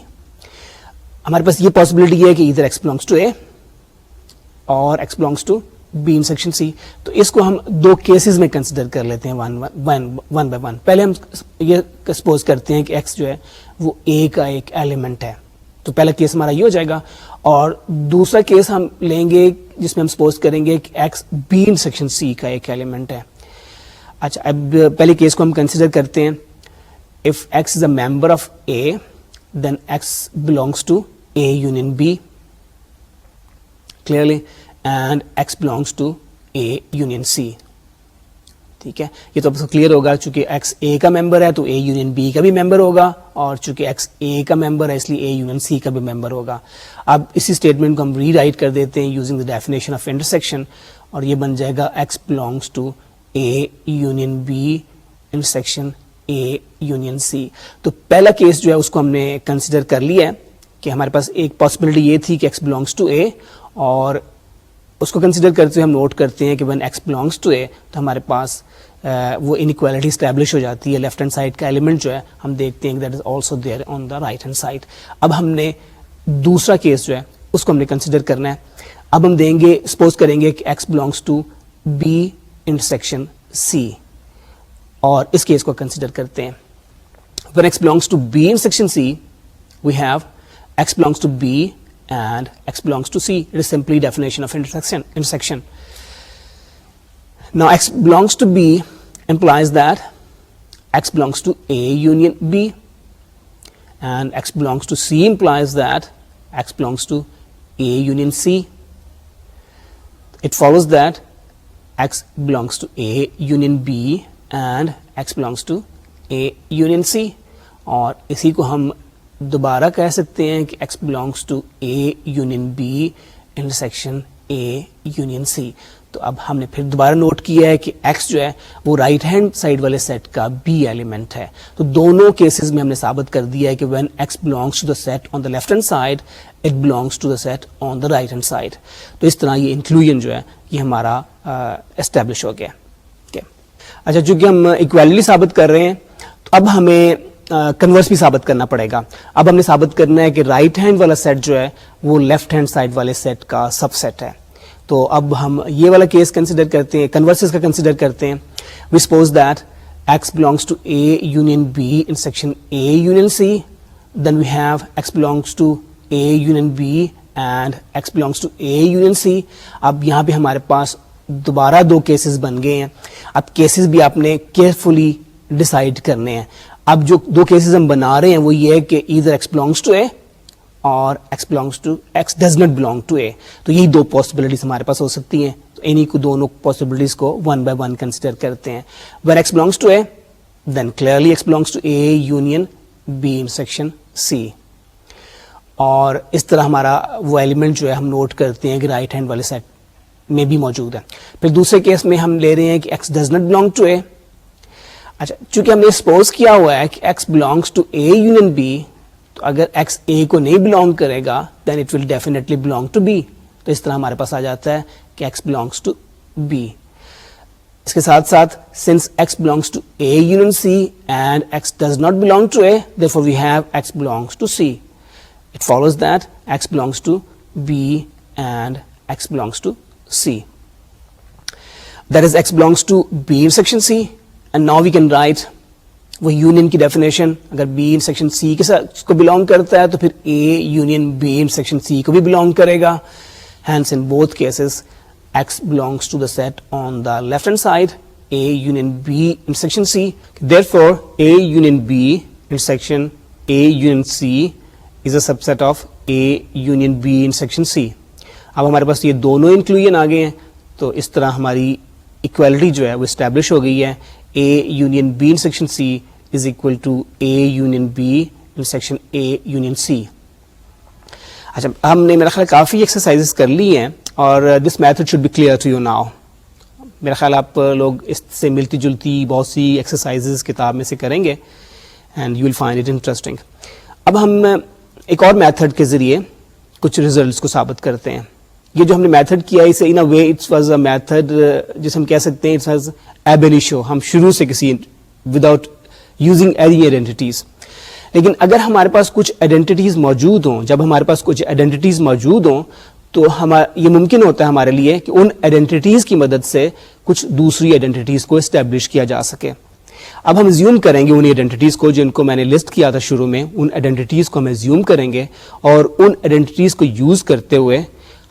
ہمارے پاس یہ پاسبلٹی ہے کہ ادھر ایکس بلونگس ٹو اے اور x belongs to B intersection C. تو اس کو ہم دو کیسز میں کنسیڈر کر لیتے ہیں ون بائی ون. پہلے ہم یہ سپوز کرتے ہیں کہ ایکس جو ہے وہ اے کا ایک ایلیمنٹ ہے, تو پہلا کیس ہمارا یہ ہو جائے گا. اور دوسرا کیس ہم لیں گے جس میں ہم سپوز کریں گے کہ ایکس بی انٹرسیکشن سی کا ایک ایلیمنٹ ہے. اچھا, اب پہلے کیس کو ہم کنسیڈر کرتے ہیں. If x is a member of A then x belongs to A union B clearly, and x belongs to A union C. ٹھیک ہے, یہ تو آپ کو کلیئر ہوگا چونکہ ایکس اے کا ممبر ہے تو اے یونین بی کا بھی ممبر ہوگا, اور چونکہ ایکس اے کا ممبر ہے اس لیے اے یونین سی کا بھی ممبر ہوگا. اب اسی اسٹیٹمنٹ کو ہم ری رائٹ کر دیتے ہیں using the definition of intersection, اور یہ بن جائے گا x belongs to A union B intersection A union C. تو پہلا کیس جو ہے اس کو ہم نے کنسیڈر کر لیا ہے کہ ہمارے پاس ایک پاسبلٹی یہ تھی کہ ایکس بلونگس ٹو اے, اور اس کو کنسیڈر کرتے ہوئے ہم نوٹ کرتے ہیں کہ when x belongs to a تو ہمارے پاس وہ انیکوالٹی اسٹیبلش ہو جاتی ہے. لیفٹ ہینڈ سائڈ کا ایلیمنٹ جو ہے ہم دیکھتے ہیں کہ that is also there on the right hand side. اب ہم نے دوسرا کیس جو ہے اس کو ہم نے کنسیڈر کرنا ہے. اب ہم دیں گے, سپوز کریں گے کہ x belongs to b intersection c, اور اس کیس کو کنسیڈر کرتے ہیں. when x belongs to b intersection c we have x belongs to b and x belongs to c. It is simply definition of intersection. Now x belongs to b implies that x belongs to a union b, and x belongs to c implies that x belongs to a union c. It follows that x belongs to a union b and x belongs to a union c, اور اسی کو ہم دوبارہ کہہ سکتے ہیں کہ x belongs to A union B intersection A union C. تو اب ہم نے پھر دوبارہ نوٹ کیا ہے کہ x جو ہے وہ رائٹ ہینڈ سائڈ والے سیٹ کا B ایلیمنٹ ہے. تو دونوں کیسز میں ہم نے ثابت کر دیا ہے کہ when x belongs to the set on the left hand side it belongs to the set on the right hand side. تو اس طرح یہ انکلوژن جو ہے یہ ہمارا اسٹیبلش ہو گیا. اچھا, چونکہ ہم ایکویلٹی ثابت کر رہے ہیں تو اب ہمیں کنورس بھی ثابت کرنا پڑے گا. اب ہم نے ثابت کرنا ہے کہ رائٹ ہینڈ والا سیٹ جو ہے وہ لیفٹ ہینڈ سائڈ والے سیٹ کا سب سیٹ ہے. تو اب ہم یہ والا کیس کنسیڈر کرتے ہیں, کنورسز کا کنسیڈر کرتے ہیں. We suppose that x belongs to A union B intersection A union C, then we have x belongs to A union B and x belongs to A union C. اب یہاں پہ ہمارے پاس دوبارہ دو کیسز بن گئے ہیں. اب کیسز بھی آپ نے کیئرفلی ڈیسائیڈ کرنے ہیں. اب جو دو کیسز ہم بنا رہے ہیں وہ یہ ہے کہ either x belongs to a اور x does not belong to a. تو یہی دو پاسبلٹیز ہمارے پاس ہو سکتی ہیں. تو انہی کو دونوں پاسبلٹیز کو ون بائی ون کنسیڈر کرتے ہیں. when x belongs to a then clearly x belongs to a union b intersection c. اور اس طرح ہمارا وہ ایلیمنٹ جو ہے ہم نوٹ کرتے ہیں کہ رائٹ ہینڈ والے سیٹ میں بھی موجود ہے. پھر دوسرے کیس میں ہم لے رہے ہیں کہ x does not belong to a. اچھا, چونکہ ہم نے سپوز کیا ہوا ہے کہ x belongs to a union b, تو اگر x a کو نہیں بلونگ کرے گا then it will definitely belong to b. تو اس طرح ہمارے پاس آ جاتا ہے کہ x belongs to b. اس کے ساتھ ساتھ since x belongs to A union C and x does not belong to A, therefore we have x belongs to C. It follows that x belongs to B and x belongs to C. That is x belongs to B intersection C, and now we can write وہ union کی definition. اگر B intersection C کے ساتھ کو belong کرتا ہے تو پھر A union B intersection C کو بھی بلونگ کرے گا. Hence in both cases x belongs to the set on the left hand side, A union B intersection C. Therefore A union B intersection A union C is a subset of A union B intersection C. اب ہمارے پاس یہ دونوں inclusion آ گئے ہیں تو اس طرح ہماری اکویلٹی جو ہے وہ اسٹیبلش ہو گئی ہے. A union B intersection C is equal to A union B intersection A union C. اچھا ہم نے میرا خیال کافی ایکسرسائزز کر لی ہیں اور this method should be clear to you now. میرا خیال آپ لوگ اس سے ملتی جلتی بہت سی ایکسرسائزز کتاب میں سے کریں گے and you will find it interesting. اب ہم ایک اور میتھڈ کے ذریعے کچھ ریزلٹس کو ثابت کرتے ہیں. یہ جو ہم نے میتھڈ کیا ہے اسے in a way it was a method جسے ہم کہہ سکتے ہیں اٹ واز ایب انیشو. ہم شروع سے کسی وداؤٹ یوزنگ اینی آئیڈینٹیز. لیکن اگر ہمارے پاس کچھ آئیڈینٹیز موجود ہوں, جب ہمارے پاس کچھ آئیڈینٹیز موجود ہوں تو یہ ممکن ہوتا ہے ہمارے لیے کہ ان آئیڈینٹیز کی مدد سے کچھ دوسری آئیڈینٹیز کو اسٹیبلش کیا جا سکے. اب ہم زیوم کریں گے ان آئیڈینٹیز کو جن کو میں نے لسٹ کیا تھا شروع میں, ان آئیڈینٹیز کو ہم زیوم کریں گے اور ان آئیڈینٹیز کو یوز کرتے ہوئے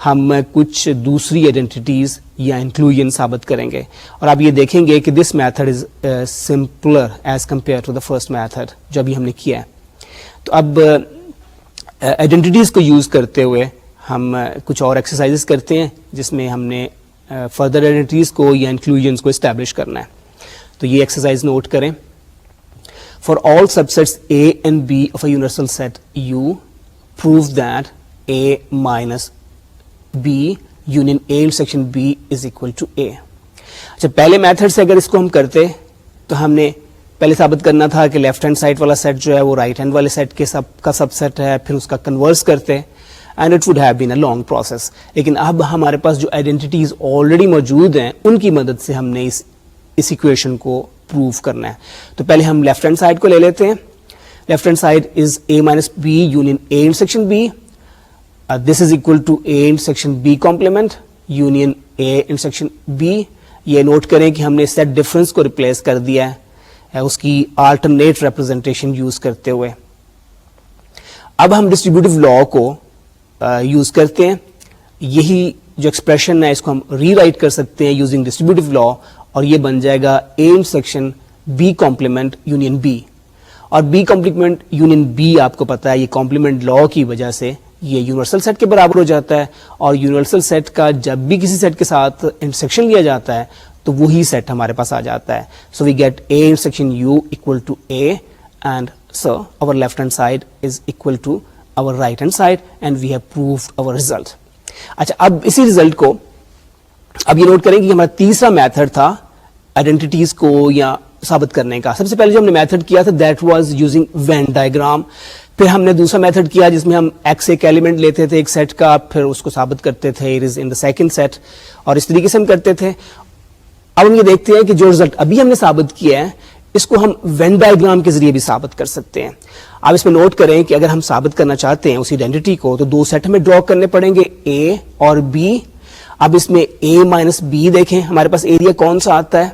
ہم کچھ دوسری آئیڈینٹیز یا انکلوژن ثابت کریں گے. اور آپ یہ دیکھیں گے کہ this method is simpler as compared to the first method جو ابھی ہم نے کیا ہے. تو اب آئیڈینٹیز کو یوز کرتے ہوئے ہم کچھ اور ایکسرسائزز کرتے ہیں جس میں ہم نے فردر آئیڈینٹیز کو یا انکلوژنس کو اسٹیبلش کرنا ہے. تو یہ ایکسرسائز نوٹ کریں. For all subsets A and B of a universal set U, prove that A minus B union A intersection B is equal to A. اچھا پہلے میتھڈ سے اگر اس کو ہم کرتے تو ہم نے پہلے ثابت کرنا تھا کہ لیفٹ ہینڈ سائڈ والا سیٹ جو ہے وہ رائٹ ہینڈ والے سیٹ کے سب کا سب سیٹ ہے, پھر اس کا کنورس کرتے and it would have been a long process. لیکن اب ہمارے پاس جو آئیڈینٹیز آلریڈی موجود ہیں ان کی مدد سے ہم نے اس ایکویشن کو پروو کرنا ہے. تو پہلے ہم لیفٹ ہینڈ سائڈ کو لے لیتے ہیں. Left hand side is A minus B union A intersection B. This is equal to A intersection B complement union A intersection B. یہ نوٹ کریں کہ ہم نے سیٹ ڈفرنس کو ریپلیس کر دیا ہے اس کی آلٹرنیٹ ریپرزنٹیشن یوز کرتے ہوئے. اب ہم ڈسٹریبیوٹیو لا کو یوز کرتے ہیں. یہی جو ایکسپریشن ہے اس کو ہم ری رائٹ کر سکتے ہیں یوزنگ ڈسٹریبیوٹیو لا اور یہ بن جائے گا A intersection B complement union B. اور B complement union B آپ کو پتا ہے یہ کمپلیمنٹ لا کی وجہ سے یہ یونیورسل سیٹ کے برابر ہو جاتا ہے اور یونیورسل سیٹ کا جب بھی کسی سیٹ کے ساتھ انٹرسیکشن لیا جاتا ہے تو وہی سیٹ ہمارے پاس آ جاتا ہے. So we get A intersection U equal to A and so our left hand side is equal to our right hand side and we have proved our result. اچھا اب اسی ریزلٹ کو اب یہ نوٹ کریں کہ ہمارا تیسرا میتھڈ تھا آئیڈینٹیز کو یا ثابت کرنے کا. سب سے پہلے جو ہم نے میتھڈ کیا تھا that was using Venn diagram. پھر ہم نے دوسرا میتھڈ کیا جس میں ہم ایکس ایک ایلیمنٹ لیتے تھے ایک سیٹ کا, پھر اس کو ثابت کرتے تھے it is in the second set, اور اس طریقے سے ہم کرتے تھے. اب ہم یہ دیکھتے ہیں کہ جو رزلٹ ابھی ہم نے ثابت کیا ہے اس کو ہم وین ڈائیگرام کے ذریعے بھی ثابت کر سکتے ہیں. اب اس میں نوٹ کریں کہ اگر ہم ثابت کرنا چاہتے ہیں اس آئیڈینٹی کو تو دو سیٹ ہمیں ڈرا کرنے پڑیں گے A اور B. اب اس میں A مائنس B دیکھیں ہمارے پاس ایریا کون سا آتا ہے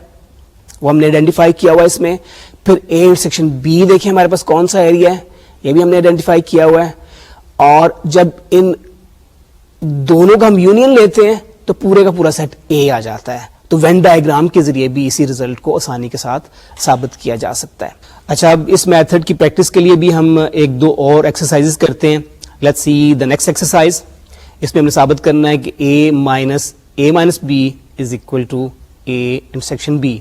وہ ہم نے آئیڈینٹیفائی کیا ہوا ہے اس میں. پھر A انٹرسیکشن B دیکھیں ہمارے پاس کون سا ایریا ہے یہ بھی ہم نے آئیڈینٹیفائی کیا ہوا ہے. اور جب ان دونوں کا ہم یونین لیتے ہیں تو پورے کا پورا سیٹ A آ جاتا ہے. تو وین ڈائیگرام کے ذریعے بھی اسی ریزلٹ کو آسانی کے ساتھ ثابت کیا جا سکتا ہے. اچھا اب اس میتھڈ کی پریکٹس کے لیے بھی ہم ایک دو اور ایکسرسائز کرتے ہیں. Let's see the next exercise. اس میں ہم نے ثابت کرنا ہے کہ A minus B is equal to A intersection B.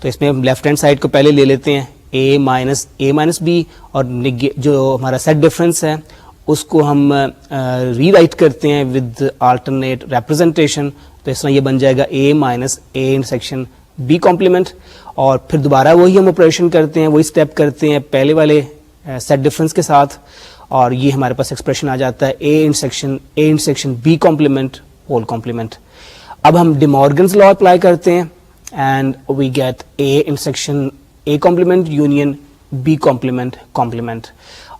تو اس میں ہم لیفٹ ہینڈ سائڈ کو پہلے لے لیتے ہیں A minus B اور جو ہمارا سیٹ ڈفرنس ہے اس کو ہم ری رائٹ کرتے ہیں ود آلٹرنیٹ ریپرزنٹیشن. تو اس طرح یہ بن جائے گا A minus A intersection B complement. اور پھر دوبارہ وہی ہم آپریشن کرتے ہیں وہی اسٹیپ کرتے ہیں پہلے والے سیٹ ڈفرنس کے ساتھ اور یہ ہمارے پاس ایکسپریشن آ جاتا ہے A intersection B complement whole complement. اب ہم ڈی مورگنز لا اپلائی کرتے ہیں and we get A intersection A complement union B complement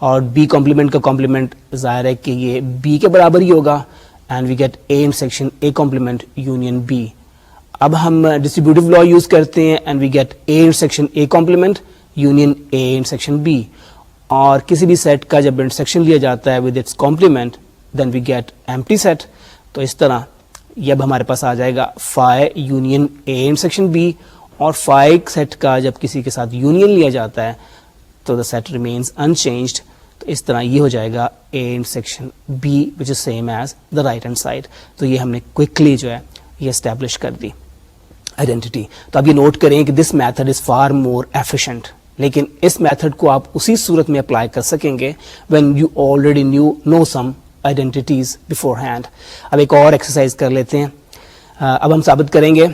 اور B complement کا complement ظاہر ہے کہ یہ B کے برابر ہی ہوگا and we get A intersection A complement union B. اب ہم ڈسٹریبیوٹیو لا یوز کرتے ہیں and we get A intersection A complement union A intersection B. اور کسی بھی سیٹ کا جب انٹرسیکشن لیا جاتا ہے with its complement then we get empty set. تو اس طرح یہ اب ہمارے پاس آ جائے گا phi union A intersection B, اور phi سیٹ کا جب کسی کے ساتھ یونین لیا جاتا ہے تو the set remains unchanged. تو اس طرح یہ ہو جائے گا A intersection B which is same as the right hand side. تو یہ ہم نے کوئکلی جو ہے یہ اسٹیبلش کر دی آئیڈینٹی. تو اب یہ نوٹ کریں کہ this method is for more efficient, لیکن اس میتھڈ کو آپ اسی صورت میں اپلائی کر سکیں گے when you already know some identities beforehand. اب ایک اور ایکسرسائز کر لیتے ہیں. اب ہم ثابت کریں گے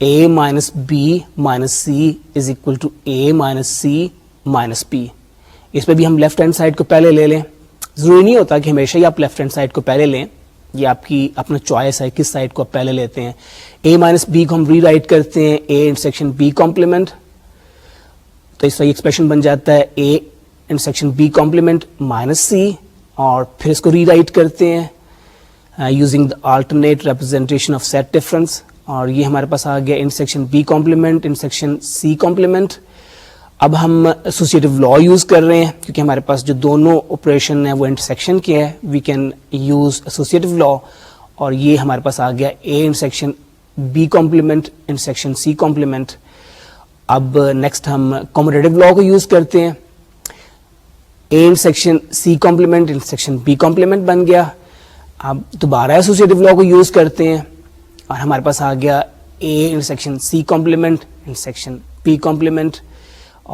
A minus B minus C is equal to A minus C minus P. اس میں بھی ہم لیفٹ ہینڈ سائڈ کو پہلے لے لیں. ضروری نہیں ہوتا کہ ہمیشہ ہی آپ لیفٹ ہینڈ سائڈ کو پہلے لیں, یہ آپ کی اپنا چوائس ہے کس سائڈ کو آپ پہلے لیتے ہیں. A minus B کو ہم ری رائٹ کرتے ہیں A intersection B complement. تو اس طرح ایکسپریشن بن جاتا ہے A intersection B complement minus C, اور پھر اس کو ری رائٹ کرتے ہیں using the alternate representation of set difference, اور یہ ہمارے پاس آ گیا intersection B complement intersection C complement. اب ہم ایسوسیٹیو لا یوز کر رہے ہیں کیونکہ ہمارے پاس جو دونوں آپریشن ہیں وہ انٹرسیکشن کے ہیں. We can use associative law, اور یہ ہمارے پاس آ گیا A intersection B complement intersection C complement. اب نیکسٹ ہم کموٹیٹیو لا کو یوز کرتے ہیں. A intersection C complement intersection B complement بن گیا. اب دوبارہ ایسوسیٹیو لا کو یوز کرتے ہیں اور ہمارے پاس آ گیا A intersection C complement intersection B complement,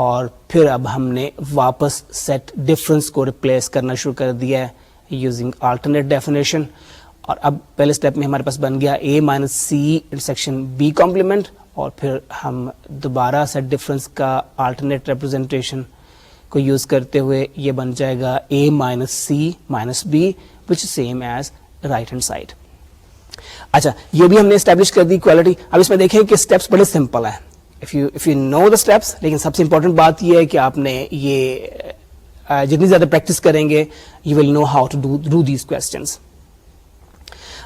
اور پھر اب ہم نے واپس سیٹ ڈفرنس کو ریپلیس کرنا شروع کر دیا ہے یوزنگ آلٹرنیٹ ڈیفینیشن. اور اب پہلے اسٹیپ میں ہمارے پاس بن گیا A minus C intersection B complement, اور پھر ہم دوبارہ سیٹ ڈفرنس کا آلٹرنیٹ ریپرزنٹیشن کو یوز کرتے ہوئے یہ بن جائے گا A minus C minus B which is same as right hand side. اچھا, یہ بھی ہم نے اسٹیبلش کر دی اکوالٹی. اب اس میں دیکھیں کہ اسٹیپس بڑے سمپل ہیں if you know the steps, لیکن سب سے امپورٹنٹ بات یہ ہے کہ آپ نے یہ جتنی زیادہ پریکٹس کریں گے you will know how to do these questions.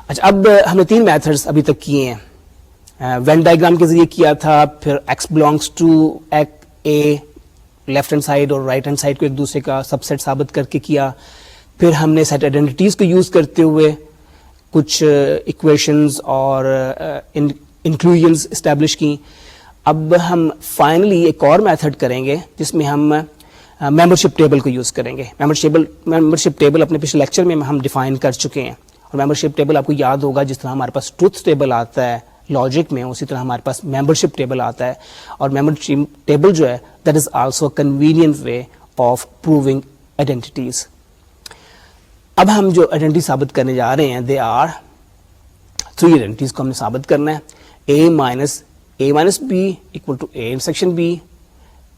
اچھا, اب ہم نے 3 میتھڈس ابھی تک کیے ہیں. وین ڈائیگرام کے ذریعے کیا تھا, پھر x belongs to A left hand side اور رائٹ ہینڈ سائڈ کو ایک دوسرے کا سب سیٹ ثابت کر کے کیا. پھر ہم نے سیٹ آئیڈینٹیز کو یوز کرتے ہوئے کچھ ایکویشنز اور انکلوژنز اسٹیبلش کی. اب ہم فائنلی ایک اور میتھڈ کریں گے جس میں ہم ممبرشپ ٹیبل کو یوز کریں گے. ممبرشپ ٹیبل اپنے پچھلے لیکچر میں ہم ڈیفائن کر چکے ہیں, اور ممبرشپ ٹیبل آپ کو یاد ہوگا جس طرح ہمارے پاس ٹروتھ ٹیبل آتا ہے لاجک میں, اسی طرح ہمارے پاس ممبرشپ ٹیبل آتا ہے. اور ممبرشپ ٹیبل جو ہے that is also a convenient way of proving identities. اب ہم جو آئیڈینٹی ثابت کرنے جا رہے ہیں دے آر 3 آئیڈینٹیز کو ہم نے ثابت کرنا ہے. A minus B equal to A intersection B,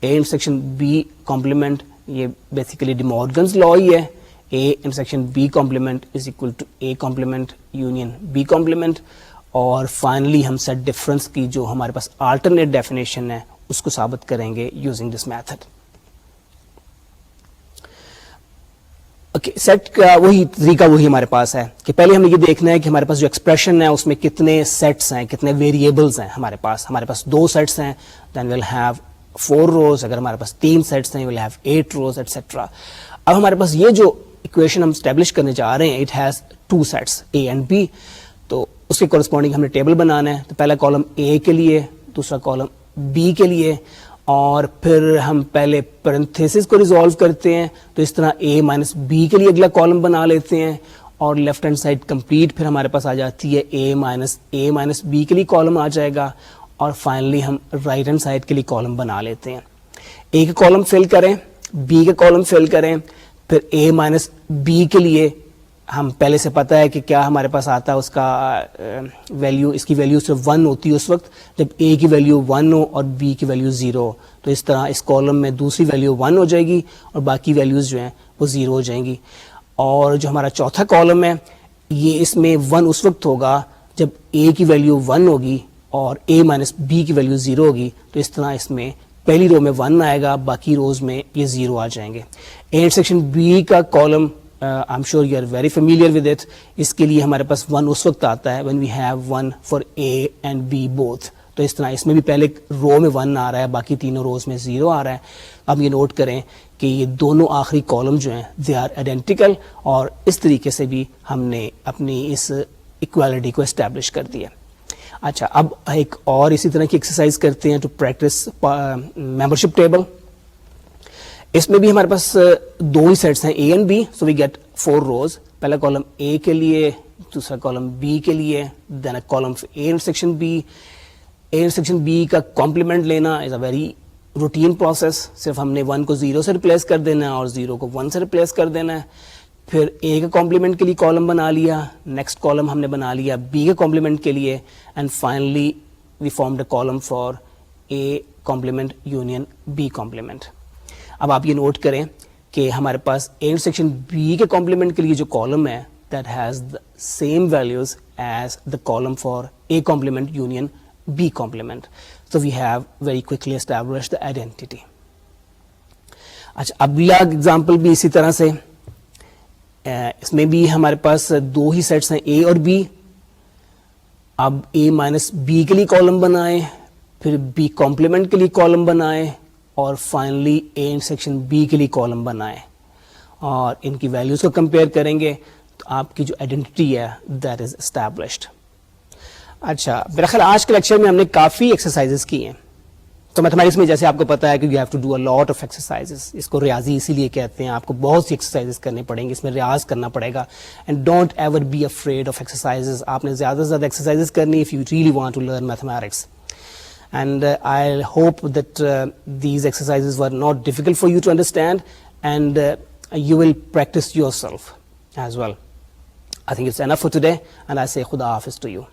A intersection B complement, یہ بیسیکلی ڈی مورگنز لا ہی ہے. A intersection B complement is equal to A complement union B complement, اور فائنلی ہم سیٹ ڈفرنس کی جو ہمارے پاس آلٹرنیٹ ڈیفینیشن ہے اس کو ثابت کریں گے using this method. Okay, set کا وہی طریقہ وہی ہمارے پاس ہے کہ پہلے ہمیں یہ دیکھنا ہے کہ ہمارے پاس جو ایکسپریشن ہے اس میں کتنے سیٹس ہیں, کتنے ویریبلز ہیں. ہمارے پاس 2 سیٹس ہیں, دین ویل ہیو 4 روز. اگر ہمارے پاس 3 سیٹس ہیں ویل ہیو 8 روز ایٹسٹرا. اب ہمارے پاس یہ جو ایکویشن ہم اسٹیبلش کرنے جا رہے ہیں it has 2 sets A and B, تو اس کے کورسپونڈنگ ہم نے ٹیبل بنانا ہے. تو پہلا کالم A کے لیے, دوسرا کالم B کے لیے, اور پھر ہم پہلے پیرنتھیسس کو ریزالو کرتے ہیں. تو اس طرح A minus B کے لیے اگلا کالم بنا لیتے ہیں, اور لیفٹ ہینڈ سائڈ کمپلیٹ پھر ہمارے پاس آ جاتی ہے A minus B کے لیے کالم آ جائے گا, اور فائنلی ہم رائٹ ہینڈ سائڈ کے لیے کالم بنا لیتے ہیں. A کا کالم فل کریں, B کا کالم فل کریں, پھر A minus B کے لیے ہم پہلے سے پتہ ہے کہ کیا ہمارے پاس آتا ہے اس کا ویلیو, اس کی ویلیو صرف 1 ہوتی ہے اس وقت جب A کی ویلیو 1 ہو اور B کی ویلیو 0 ہو. تو اس طرح اس کالم میں دوسری ویلیو 1 ہو جائے گی اور باقی ویلیوز جو ہیں وہ 0 ہو جائیں گی. اور جو ہمارا چوتھا کالم ہے یہ اس میں 1 اس وقت ہوگا جب A کی ویلیو 1 ہوگی اور a مائنس بی کی ویلیو 0 ہوگی, تو اس طرح اس میں پہلی رو میں 1 آئے گا, باقی روز میں یہ 0 آ جائیں گے. اے انٹرسیکشن بی کا column I am sure you are very familiar with it. اس کے لیے ہمارے پاس 1 اس وقت آتا ہے when we have 1 for A and B both. تو اس طرح اس میں بھی پہلے رو میں 1 آ رہا ہے, باقی تینوں روز میں 0 آ رہا ہے. اب یہ نوٹ کریں کہ یہ دونوں آخری کالم جو ہیں دے آر آئیڈینٹیکل, اور اس طریقے سے بھی ہم نے اپنی اس ایکوالٹی کو اسٹیبلش کر دیا. اچھا, اب ایک اور اسی طرح کی ایکسرسائز کرتے ہیں ٹو پریکٹس ممبرشپ ٹیبل. اس میں بھی ہمارے پاس دو ہی سیٹس ہیں A and B, so we get 4 rows. پہلا کالم اے کے لیے, دوسرا کالم بی کے لیے, then A column A intersection B. A intersection B کا کمپلیمنٹ لینا is a very routine process. صرف ہم نے 1 کو 0 سے ریپلیس کر دینا ہے اور 0 کو 1 سے ریپلیس کر دینا ہے. پھر اے کا کمپلیمنٹ کے لیے کالم بنا لیا, نیکسٹ کالم ہم نے بنا لیا بی کے کمپلیمنٹ کے لیے, and finally we formed a column for A complement union B complement. اب آپ یہ نوٹ کریں کہ ہمارے پاس اے انٹرسیکشن بی کے کمپلیمنٹ کے لیے جو کالم ہے that has the same values as the column for A complement union B complement. So we have very quickly establish the identity. اچھا, اگلا ایگزامپل بھی اسی طرح سے, اس میں بھی ہمارے پاس دو ہی سیٹس ہیں اے اور بی. اب اے مائنس بی کے لیے کالم بنائیں, پھر بی کمپلیمنٹ کے لیے کالم بنائیں, اور فائنلی اے انٹرسیکشن بی کے لیے کالم بنائیں, اور ان کی ویلیوز کو کمپیئر کریں گے تو آپ کی جو آئیڈینٹی ہے دیٹ از اسٹیبلشڈ. اچھا, میرا خیال آج کے لیکچر میں ہم نے کافی ایکسرسائزز کی ہیں. تو میتھمیٹکس میں جیسے آپ کو پتا ہے کہ you have to do a lot of exercises. اس کو ریاضی اسی لیے کہتے ہیں, آپ کو بہت سی ایکسرسائزز کرنی پڑیں گی, اس میں ریاض کرنا پڑے گا. And don't ever be afraid of exercises. آپ نے زیادہ سے زیادہ ایکسرسائزز کرنی if you really want to learn mathematics. And I hope that these exercises were not difficult for you to understand, and you will practice yourself as well. I think it's enough for today, and I say Khuda Hafiz to you.